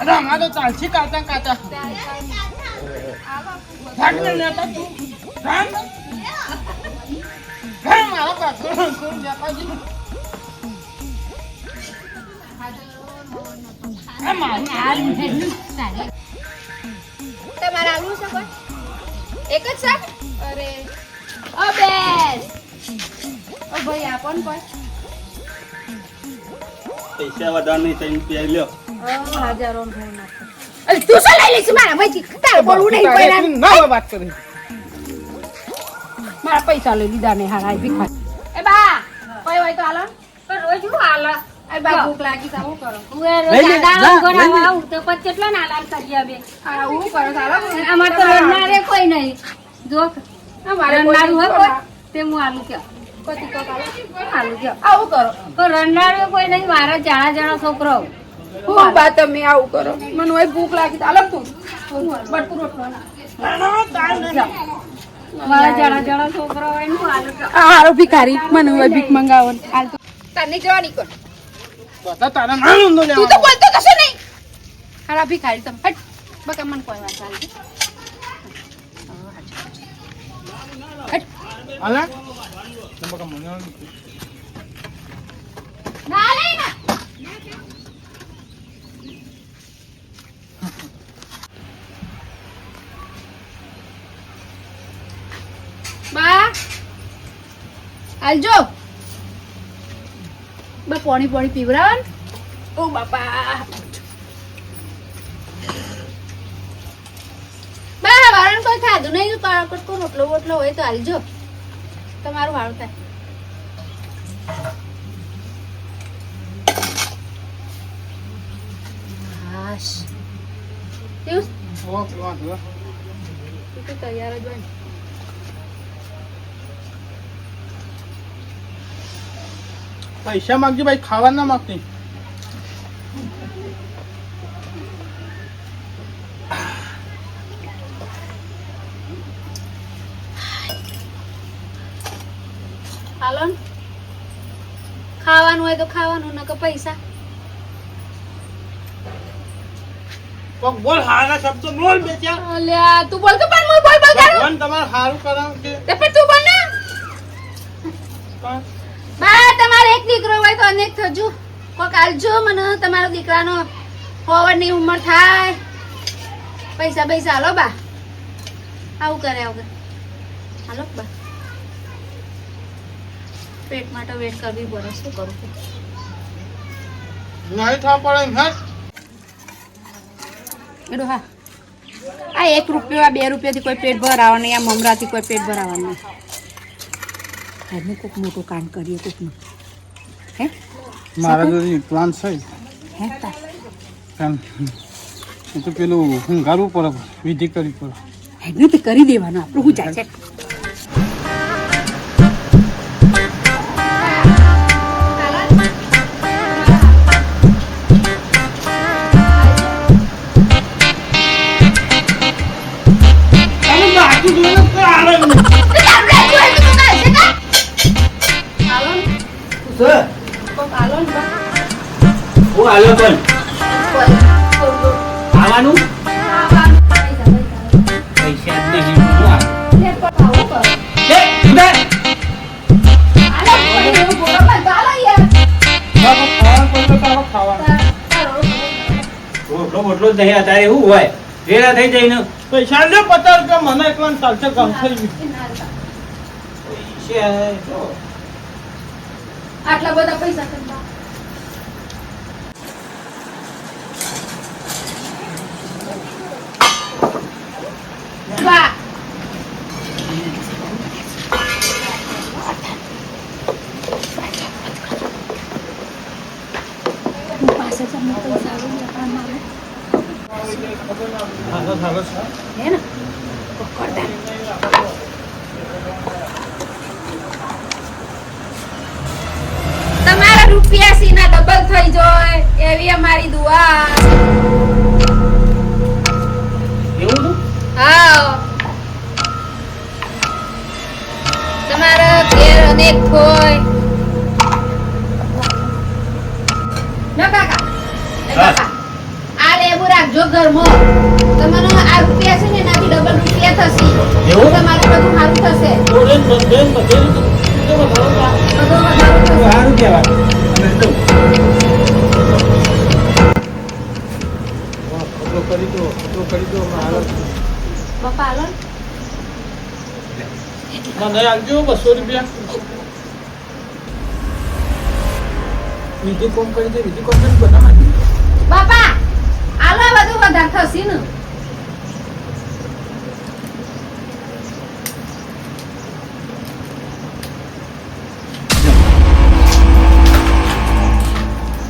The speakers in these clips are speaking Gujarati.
અમાર તો ચાલશે કાતા કાતા ભાગને લેતા તું રામ મારા પાછળ કોણ દેખાજી તમારે આવું છે કોઈ એક જ શાક અરે ઓ બેસ ઓ ભાઈ આપણ કોઈ પૈસા વધારે નહીં થઈને પી લ્યો હજારો ભાઈ નાખો અરે તું શું લઈ લઈશ મારા ભાઈ તાર બોલવું નહીં કોઈ ના વાત કરી મારા પૈસા લઈ લીધા ને હારા ભીખા એ બા કોઈ હોય તો હાલો પણ રોજ હું હાલો એ બા ભૂખ લાગી તો હું કરો આવું તો પછી કેટલો ના લાલ કરી બે આ હું કરો ચાલો અમાર તો રણનારે કોઈ નહીં જો અમારે રણનારું હોય કોઈ તે હું આલુ કે પતિ કો કાલો આલુ કે આવું કરો તો રણનારે કોઈ નહીં મારા જાણા છોકરો હું બા તમે આવું કરો મને હોય ભૂખ લાગી તો હાલો તું બટકું રોટલો મારા જાણા છોકરો હોય હું આલુ કે હારો ભિખારી મને હોય ભીખ મંગાવો હાલ તો તને જવાની કોણ બતા તારા નામ નો તું તો બોલતો કશો નહીં હારા ભિખારી તમે હટ બકા મને કોઈ વાત ચાલતી હટ આલા નંબર કમ મને ના લે ના બા આલજો બા પાણી પાણી પીવરાવન ઓ બાપા બા વારણ કોઈ ખાધું નહીં તો તારા કટકો રોટલો બોટલો હોય તો આલજો તમારું વાળું થાય હાશ કેવું ઓ વાત તું તો તૈયાર જ હોય ને પૈસા માંગજે ભાઈ ખાવા ના માંગતી હાલો ને ખાવાનું હોય તો ખાવાનું નકર પૈસા બોલ હારા શબ્દ બોલ બેચ્યા અલ્યા તું બોલ તો પણ હું બોલ કરું ભગવાન તમારે હારું કરાવ કે તે પણ તું બોલ ને બા તમારે એક દીકરો હોય તો અનેક થજો કોક આલજો મને તમારા દીકરાનો હોવરની ઉંમર થાય પૈસા પૈસા હાલો બા આવું કરે આવું હાલો બા પેટ માટે વેટ કરવી પડે શું કરું નહીં થવા પડે હા એડો હા આ 1 રૂપિયા 2 રૂપિયાથી કોઈ પેટ ભરાવા નહીં આ મમરાથી કોઈ પેટ ભરાવા નહીં અમે કોક મોટું કામ કરીએ કોકનું હે મારા જોડે પ્લાન છે હે તા એ તો પેલું hungarવું પડે વિધિ કરવી પડે એનું તે કરી દેવાનું આપણું હું જાય છે આવવાનું પૈસા જ નહીં રોટલો જ નહીં અત્યારે શું હોય રેડા થઈ જઈને પૈસા લે 50 રૂપિયા મને એકલા ચાલશે કામ થઈ ગયું પૈસા આટલા બધા પૈસા કરતા વાહ પાસે તમને પૈસા આવી ગયા મારે હે ને પકડતા તમારા રૂપિયા સીના ડબલ થઈ જાય એવી અમારી દુઆ એવું હતું હા તમારા ઘેર અનેક હોય ના કાકા એ કાકા આ લેબુ રાખ જો ઘરમાં તમને આ રૂપિયા છે ને એનાથી ડબલ રૂપિયા થશે એવું? તમારું બધું સારું થશે જોડે ને બધે ને બધે રીતે કેટલો વધારો થાય. બધો વધારો થશે સારું કહેવાય અને તો ખોટો કરી દો મારો પપ્પા હાલો મને આપજો 200 રૂપિયા. બીજું કોમ કરી દે, બીજું કોમ કરી બધા માંગી. બાપા હાલો બધું વધારે થશે ને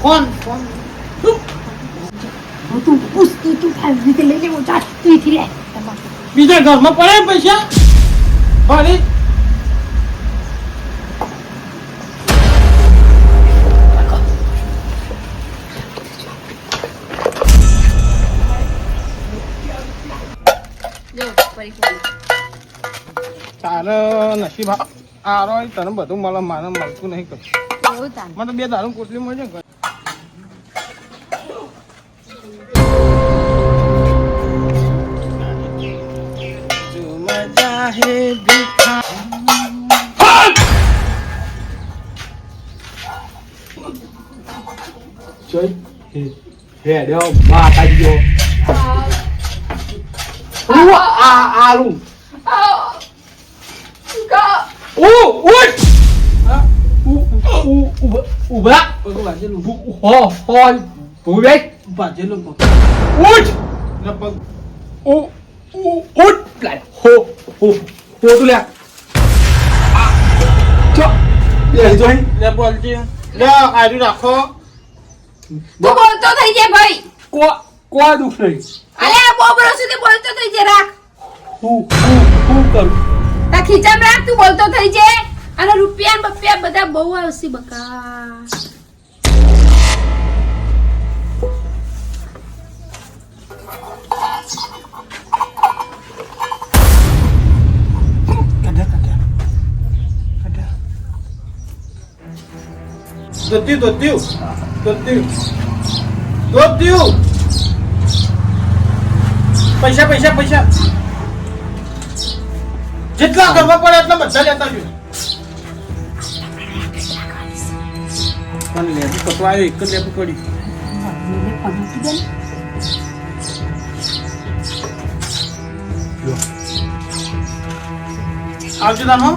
કોણ તું પૂછતી તું ખાલી રીતે લઈ લેવો જા તું એથી લે બીજા ઘરમાં પડે પૈસા ફરી જો પરીક્ષા ચાલે નસીબ આરો તને બધું મળે મારે મળતું નહીં કશું. એવું તાન મને તો 2 દારૂ કોટલી મળે છે. જો મજા હે ભીખા જોઈ હેડ્યો માતાજી જો આલું ઉઠ ઉભા પગ વાજેલું હો ઉભે વાજેલું પગ ઉઠ ને પગ ઉઠ લાય હો તું લે ચો બે જોઈ લે બોલજી લે આયુ રાખો. તું બોલતો થઈ જાય ભાઈ કો દુખ નહીં અલે આ બોબરો સુધી બોલતો થઈ જાય રાખ હું કરું તા ખીચામ રાખ તું બોલતો થઈ જાય અને રૂપિયા ને બપિયા બધા બહુ આવશે બકા દોત્યું પૈસા જેટલા કરવા પડે એટલા બધા લેતા જો. પણ લેબુ પકવાયો એક જ લેબુ પડી. આવજો તાનો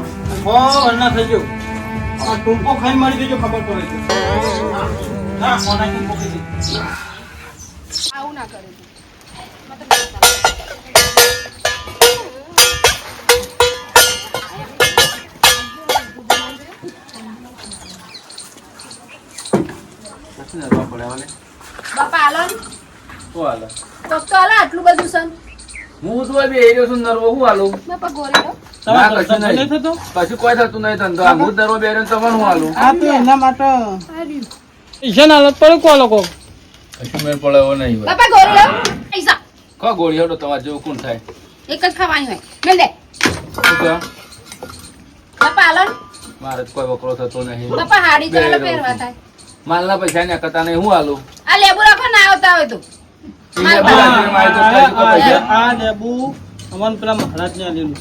વરના થઈ ગયો. આ ટૂંકો ખાઈ મારી દેજો ખબર પડે છે. ના કોના ટૂંકો ખાઈ દે. આવું ના કરે બાપા હાલો ને કોક તો હાલો આટલું બધું સન હું તો બે એરિયો છું નરવો હું હાલું બાપા ગોરી લો ના, તમારે કશું નહીં. ધંધો નહીં થતો? કશું કોઈ થતું નહીં ધંધો આ હું દરવો બેર્યો ને તમને હું હાલું આ તો એના માટે પૈસા ના હાલત પડે કો લોકો. કશું મેળ પડે એવો નહીં હોય. બાપા ગોરી લો પૈસા કો ગોળી હડો તમારે જેવું કોણ થાય એક જ ખાવાની હોય મેલ દે શું કહો? બાપા હાલો ને મારે તો કોઈ વકરો થતો નહીં બાપા હાડી ચાલો પહેરવા થાય માલના પૈસા ને કરતા નહીં હું હાલું આ લેબુ રાખો ના આવતા હોય તો એને બોલાવીને મારી તો ખાઈ ચૂકો પૈસા. આ લેબુ અમન પેલા મહારાજ ને આલેલું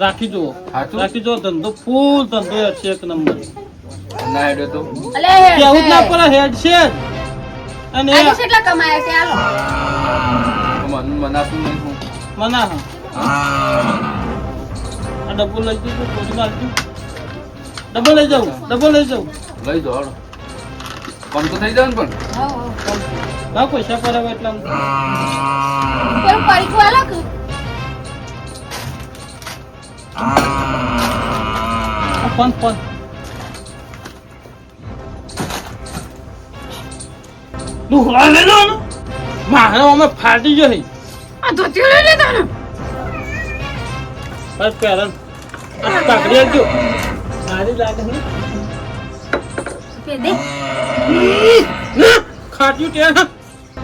રાખી જુઓ સાચું? રાખી જુઓ ધંધો ફૂલ ધંધો છે એક નંબર. ના હેડ્યો તો અલે કેવું જ ના પડે હેડ છે જ. અને આજે કેટલા કમાયા છે હાલો મને મનાતું નહીં હું મના આ ડબ્બો લઈ જજો કોડી નાખજો. ડબ્બો લઈ જાઉં લઈ દો હળો કમ તો થઈ જાય ને પણ ના પૈસા પર આવે એટલા પેલું પરીખું હાલો કે ફોન ડુહળા લઈ લો ને મારે અમે ફાટી ગયો આ ધોતિયો લઈ લેતા ને બસ પેરણ કાકડી આવજો સારી લાગે ને પે દે ખાટ્યું ત્યાં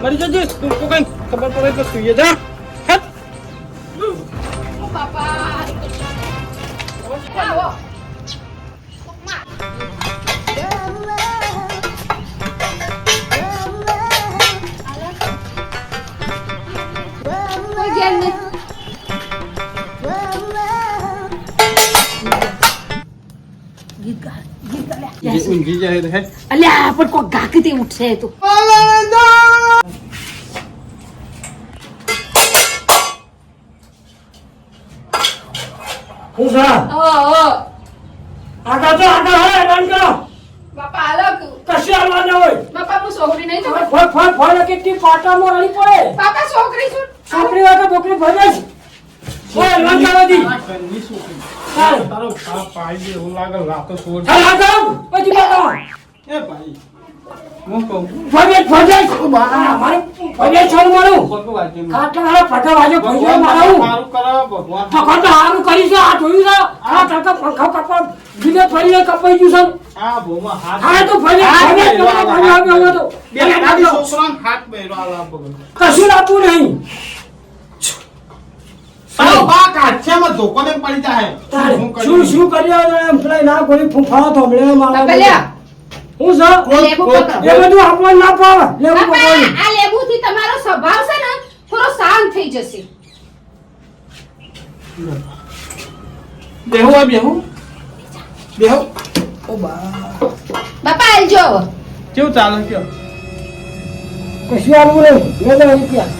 મરી જજે તું તો કઈ ખબર પડે તો તું જા હેટ. બાપા આવો જાય હે અલ્યા પણ કોઈ ગાકતી ઉઠશે તું હું સા આગળ તો આગળ હે રન કરો બાપા આલો કશું હાલવા ના હોય બાપા હું છોકરી નહીં છું ફળ કેટલી પાટામાં રડી પડે બાપા છોકરી છું છોકરી હોય તો છોકરી ભજે ઓય રન કરો દી તારો પાઈ દે હું લાગે રાતો છોડ ચાલ આગળ પછી બતાવો એ ભાઈ હું કહું ભજે મારે ભજે છોડ મારું પગ વાજે કાટલા વાળા ફટા વાજો ભજે મારું સારું કરાવો ભગવાન તો કોણ હારું કરી છે આ જોયું છે આ કાકા પંખા કપા બીજે ફરીને કપાઈ ગયું છે આ ભોમાં હાથ હા તો ભજે તો બે નાની છોકરાને હાથ બેરો આલા પગ કશું લાપું નહીં સાવ બા કાઠિયામાં ધોકોને પડી જાય તારે હું કરી શું કર્યા એમ પેલા ના કોઈ ફૂફાડો તો હમણે મારા બાપા લ્યા હું છે લેબુ પકડો. એ બધું આપણને ના પાવે લેવું બાપા પકડવાનું આ લેબુથી તમારો સ્વભાવ છે ને થોડો શાંત થઈ જશે બેહો આ બેહો બેહો બાપા આલજો કેવું ચાલે કયો કશું આવું નહીં લે લે રૂપિયા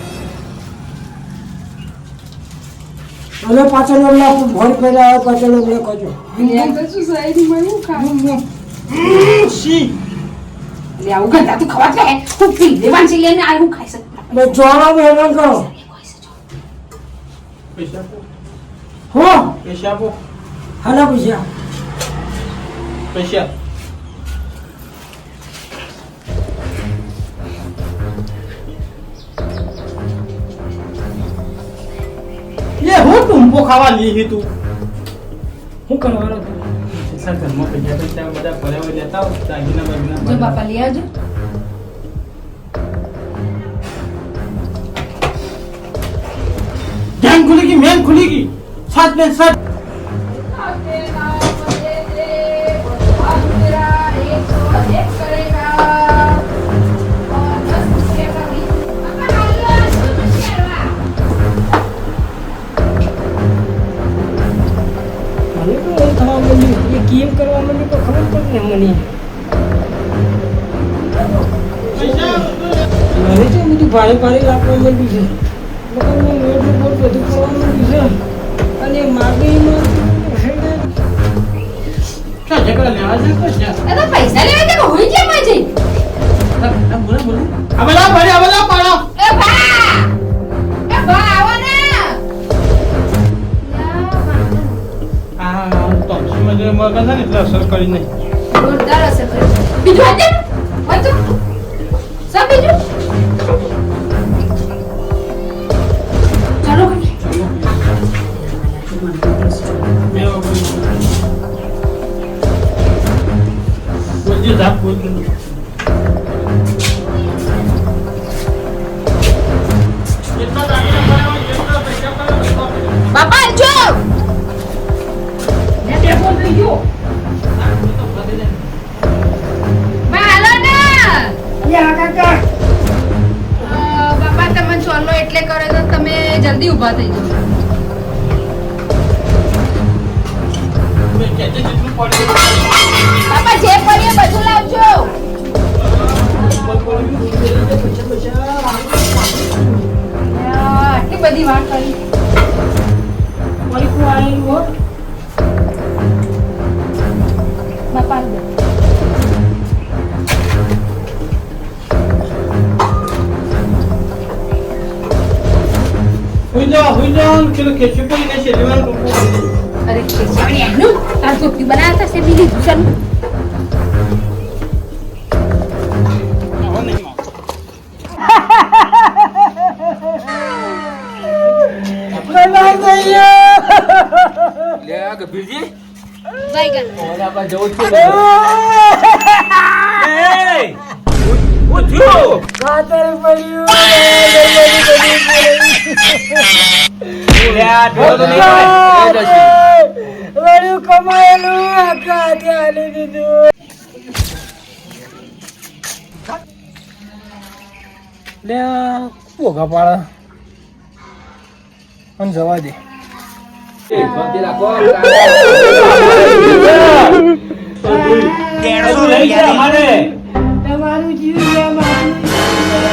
અને પાછળ ઓલા ભોર કર્યા પાછળ ઓલા કજો સી લે આવું ગંદા તું ખવા છે હું પી લેવાન છે લેને આ હું ખાઈ શકું મેં જોડા હેરાન કરો પૈસા આપો હો પૈસા આપો હાલા પૈસા પૈસા ये हो तुमको खावा ली તું શું કરવાનું સર ઘરમાં પૈસા બધા ભર્યા હોય લેતા હો દાગીના જો બાગીના બાપા લઈ આવજો गैंग खुलेगी मैन खुलेगी साथ में साथ મને તો એ થવા માંડ્યું એ કેમ કરવા માંડ્યું તો ખબર પડે ને મને મને તો બધું ભારે ભારે લાગવા માંડ્યું છે લોકોને રોડ બોલ બધું કરવા માંડ્યું છે અને માગીમાં क्या जगह लेवा છે क्या એ તો પૈસા લેવા તે હોય કેમ છે બોલો બોલો અબલા પાડો એ બા આવો ને આ તો સમજે મગજ છે ને એટલે અસર કરી નહીં જોરદાર અસર કરે બીજું હતું સબ બીજું ચાલો બોલજી ઝાપ બોલજી જેટલા દાગીના ભર્યા હોય જેટલા પૈસા ભર્યા હોય બાપા આલજો મેં ટેકો થઈ ગયો બા હાલો ને યા કાકા બાપા તમે ચોલો એટલે કરે તો તમે જલ્દી ઊભા થઈ જાઓ જેટલું પડે બાપા જે પડીએ બધું લાવજો આટલી બધી વાત કરી પૈકું આવેલું હો બાપા આલજો. હુઈ જાઓ પેલો ખેંચી પડી ગઈ છે લેવાનું ટૂંકું અરે કેસવણી એમનું તાર ટોપી બનાવતા છે બીજી દુસરનું આવો નહીં લે આ ગભીરજી બાઈગન ઓલા આપણે જવું છે હું થયું કાતર પડ્યું લે આ ઢોલ તો નહીં હોય. વળ્યું કમાયેલું આખા હાથે હાલી દીધું લે ભોગા પાડા અને જવા દે એ બંધી રાખો શું લઈ ગયા તમારે? તમારું જીવ છે, મારું જીવ છે.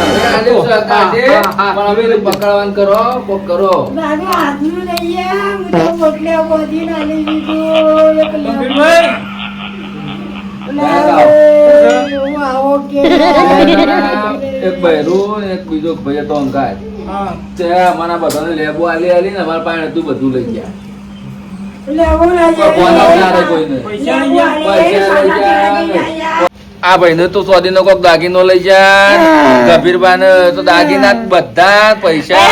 હવે આલ્યું છે કાઢે, પણ હવે પકડવાનું કરો, કોક કરો. મારું હાથનું લઈ ગયા, હું તો પોટલા બોધી ના લઈ દીધું. એક ગંભીરભાઈ, હું આવો કે એક બૈરું ને એક બીજો ભાઈ તો અંગાય. હા, તે અમારા બધાને લેબો આલી ને અમારા પાસે હતું બધું લઈ ગયા. લેવું ના પણ ફોન આવતા રહે કોઈને. પૈસા લઈ ગયા. પૈસા લઈ ગયા. આ ભાઈને તો સ્વાધીનો કોક દાગીનો લઈ જાય, ગભીરબાને તો દાગીના બધા પૈસા,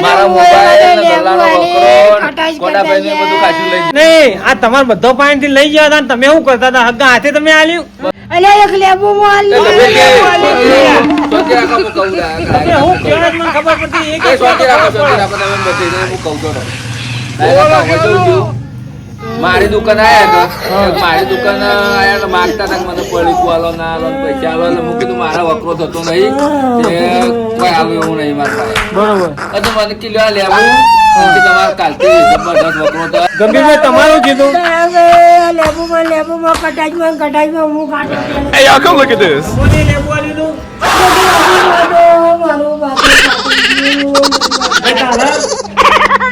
મારા મોબાઈલ ને ગલ્લાનો વકરો, કોના ભાઈને બધું કાચું લઈ જાય. નહીં, આ તમારે બધો પાણીથી લઈ ગયા હતા ને તમે શું કરતા હતા? હગા હાથે તમે આલ્યું? અલે એક લેબુ મોલ એ ગભીર કે, સ્વાધી રાખો, હું કહું છું. તમે શું કહેવાય મને ખબર પડતી એક એ સ્વાધી રાખો, સ્વાધી રાખો, તમે બધી ને હું કહું છું. મારી દુકાન આયા તો મારી દુકાન આયા તો માંગતા હતા કે મને પડી આલો ના આલો ને પૈસા આલો એટલે મેં કીધું મારા વકરો થતો નહીં, તે કોઈ આવું એવું નહીં મારા પાસે. બરોબર. તો મને કિલો આ લેવું અને તમારે કાલથી જબરદસ્ત વકરો તો ગંભીરભાઈ તમારું કીધું. લેબુ માં કટાજમાં હું કાઢો Hey, y'all, come look at this. કોને લેવું આ લીધું? મારું બાપુ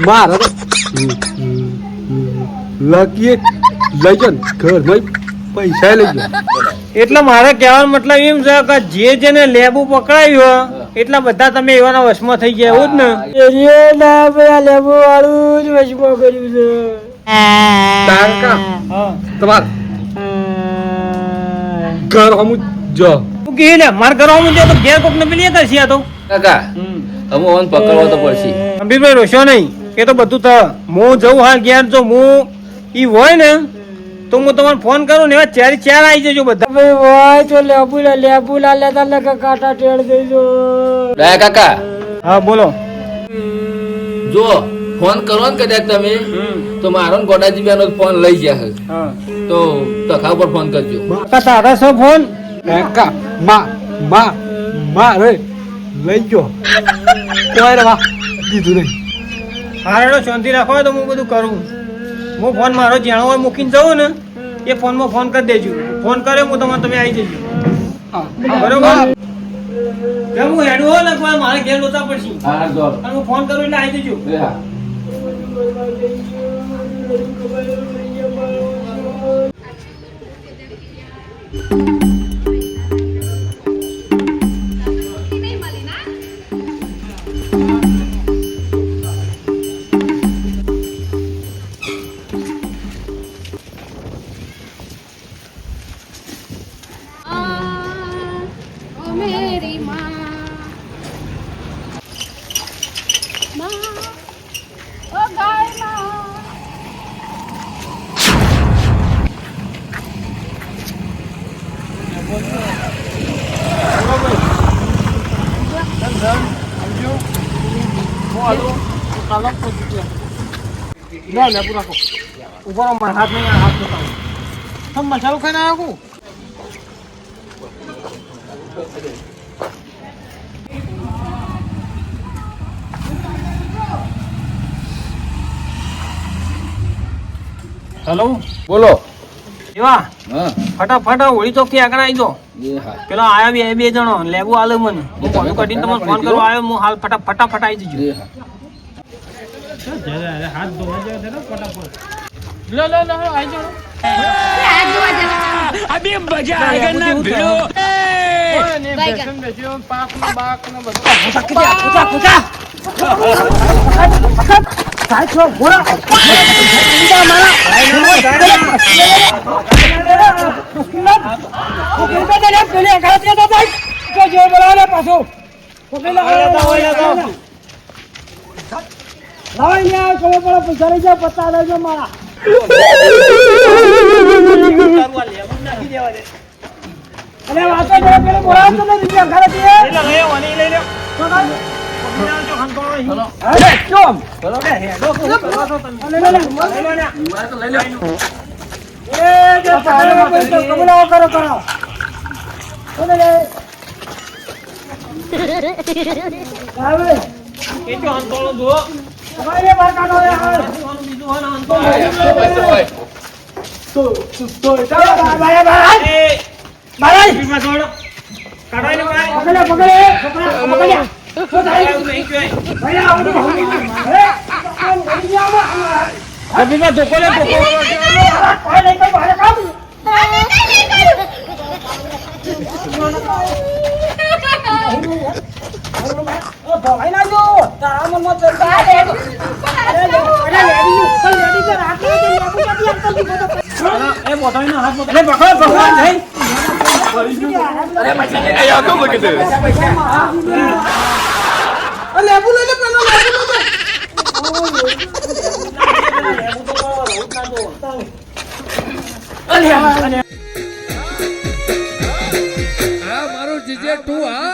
મારા લકીએ લઈ જાઓ ઘરમાં પૈસા લઈ જાઓ. એટલે મારે કહેવાનો મતલબ એમ છે કે જે જેને લેબુ પકડાયું એટલા બધા તમે એવાના વશમાં થઈ ગયા એવું જ ને? લેબુ વાળું જ વચમાં કર્યું છે. તારકા હા. તમારે ઘર અમુક જો તું કહે લે મારા ઘરમાં જો તો ઘેર કોક ને પેલી કરશી આ તો. કાકા અમુક ઓન પકડવા તો પડશે. ગંભીરભાઈ રોશો નહીં, એ તો બધું થ હું જઉં હાલ ઘેર, જો હું ઈ હોય ને તો હું તમારે ફોન કરું ને એવા ચાર આવી જજો બધા. ભાઈ હોય તો લેબુ લા લેતા લગા કાંટા ટેડ દેજો. ડાયા કાકા હા બોલો. જો ફોન કરો ને કદાચ તમે તો મારો ને ગોડાજી બેનો ફોન લઈ જાય હા તો તખા ઉપર ફોન કરજો. કાકા તારા છો ફોન? કાકા મારે લઈ જાઓ કોઈ રવા કીધું નહીં. હારેડો શાંતિ રાખો તો હું બધું કરું. હું ફોન મારો જ્યાં હોય મૂકીને જવું ને એ ફોનમાં ફોન કરી દેજો. ફોન કરે હું તમારે તમે આવી જજો. બરોબર? કેમ હું હેડું હોય ને કોઈ મારે ઘેર લોચા પડશે હા જો અને હું ફોન કરું એટલે આવી જજો. એ હા. ओ मेरी माँ, माँ, ओ गाय माँ. ઉભો રહો, મારા હાથ નહીં, આ હાથ બતાવો. તમે મસાલો ખાઈને આવ્યા છું? હેલો બોલો. એવા હા ફટાફટ હોળી ચોક થી આગળ આવી જાઓ. એ હા. પેલા આયા બે જણો લેબુ આલે મને. હું ફોન કરીને તમને ફોન કરવા આવ્યો, હું હાલ ફટાફટ આવી જજો. એ હા. હાથ ધોવા જાય ફટાફટ. હાથ ધોવા જવા. પૈસા લઈ જાય પત્તા લેજો મારા. અરે વાતો કરે પેલો બોલાવતો નથી ત્યાં ઘરેથી. અરે ચોમ. એ જે પાડો પૈસો કબૂલાવો કરો. ઓલે લે. આવે. એ જો હંતોળો જુઓ. તમારે બહાર કાઢો યાર. બીજું હોય ને હંતોળો. હા, એમનો પૈસો હોય. સ્પીડમાં દોડો. કાઢો એને બહાર. આવું નહીં કહેવાય. સ્પીડમાં ધોકો લે, ધોકો. એ બોટાઈનો હાથ મોટો. અરે પકડો, પકડો, જઈ. આ મારું જીજે તું આ